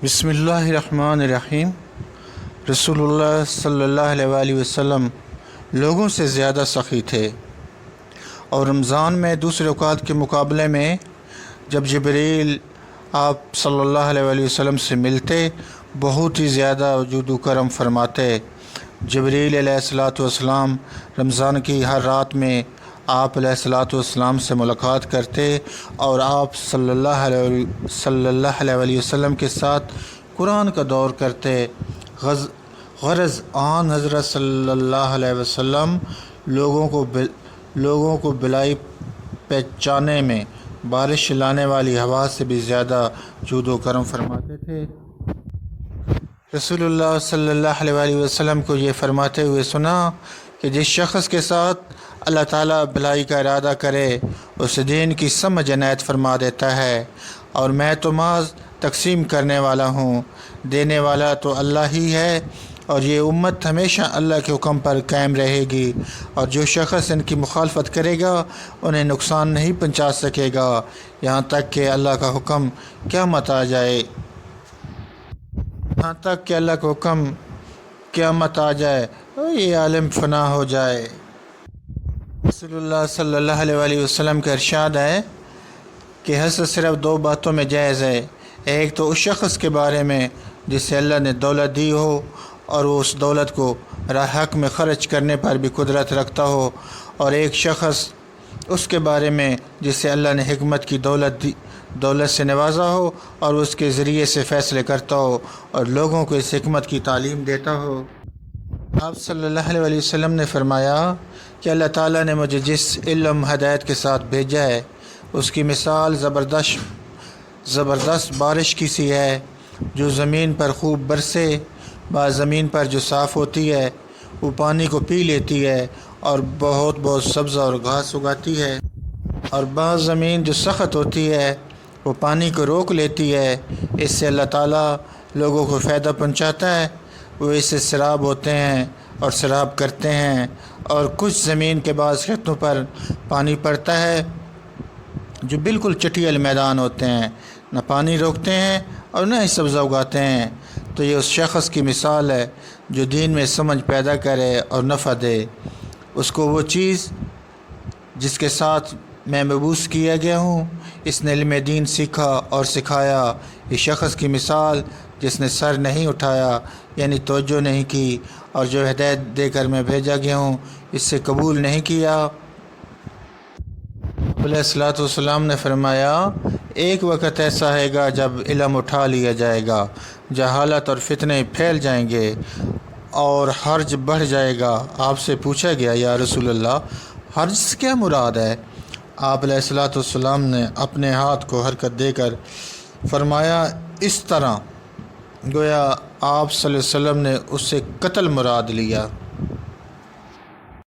बिस्मिल्लाहिर्रहमानिर्रहीम। रसूलुल्लाह सल्लल्लाहु अलैहि वसल्लम लोगों से ज़्यादा सख़ी थे और रमज़ान में दूसरे औक़ात के मुकाबले में जब जिब्रील आप सल्लल्लाहु अलैहि वसल्लम से मिलते बहुत ही ज़्यादा वजूद करम फरमाते। जिब्रील अलैहिस्सलातु वस्सलाम रमज़ान की हर रात में आप अलैहिस्सलातु वस्सलाम से मुलाकात करते और आप सल्लल्लाहु अलैहि वसल्लम के साथ कुरान का दौर करते। ग़रज़ आन हज़रत सल्लल्लाहु अलैहि वसल्लम लोगों को बिलाई पहचाने में बारिश लाने वाली हवा से भी ज़्यादा जूद व करम फरमाते थे। रसूलुल्लाह सल्लल्लाहु अलैहि वसल्लम को ये फरमाते हुए सुना कि जिस शख़्स के साथ अल्लाह ताला भलाई का इरादा करे उसे दीन की समझ इनायत फरमा देता है, और मैं तो माज़ तकसीम करने वाला हूँ, देने वाला तो अल्लाह ही है, और ये उम्मत हमेशा अल्लाह के हुक्म पर कायम रहेगी, और जो शख़्स इनकी मुखालफत करेगा उन्हें नुकसान नहीं पहुँचा सकेगा यहाँ तक कि अल्लाह का हुक्म क़यामत आ जाए। यहाँ तक कि अल्लाह का हुक्म क़यामत आ जाए और ये आलम फ़ना हो जाए। रसूलुल्लाह सल्लल्लाहु अलैहि वसल्लम का इरशाद है कि हसद सिर्फ़ दो बातों में जायज़ है। एक तो उस शख़्स के बारे में जिसे अल्लाह ने दौलत दी हो और वो उस दौलत को राह हक़ में ख़र्च करने पर भी कुदरत रखता हो, और एक शख़्स उसके बारे में जिसे अल्लाह ने हिकमत की दौलत से नवाजा हो और उसके ज़रिए से फ़ैसले करता हो और लोगों को इस हिकमत की तालीम देता हो। आप सल्लल्लाहु अलैहि वसल्लम ने फ़रमाया कि अल्लाह ताला ने मुझे जिस इल्म हदायत के साथ भेजा है उसकी मिसाल ज़बरदस्त बारिश की सी है जो ज़मीन पर खूब बरसे। बाज़ ज़मीन पर जो साफ़ होती है वो पानी को पी लेती है और बहुत सब्ज़ और घास उगाती है, और बाज़ ज़मीन जो सख़्त होती है वो पानी को रोक लेती है। इससे अल्लाह ताला लोगों को फ़ायदा पहुँचाता है, वो इससे सैराब होते हैं और सैराब करते हैं। और कुछ ज़मीन के बाज़ खेतों पर पानी पड़ता है जो बिल्कुल चटियल मैदान होते हैं, न पानी रोकते हैं और न ही सब्ज़ा उगाते हैं। तो ये उस शख़्स की मिसाल है जो दीन में समझ पैदा करे और नफ़ा दे। उसको वो चीज़ जिसके साथ मैं मबूस किया गया हूँ, इसने इल्म दीन सीखा और सिखाया। इस शख़्स की मिसाल जिसने सर नहीं उठाया यानी तवज्जो नहीं की, और जो हिदायत देकर मैं भेजा गया हूँ इससे कबूल नहीं किया। अलैहिस्सलातु वस्सलाम ने फरमाया, एक वक़्त ऐसा आएगा जब इल्म उठा लिया जाएगा, जहालत और फितने फैल जाएंगे और हर्ज बढ़ जाएगा। आपसे पूछा गया, या रसूलल्लाह हर्ज से क्या मुराद है? आप अलैहिस्सलातु वस्सलाम ने अपने हाथ को हरकत देकर फरमाया, इस तरह, गोया आप सल्लल्लाहु अलैहि वसल्लम ने उससे कत्ल मुराद लिया।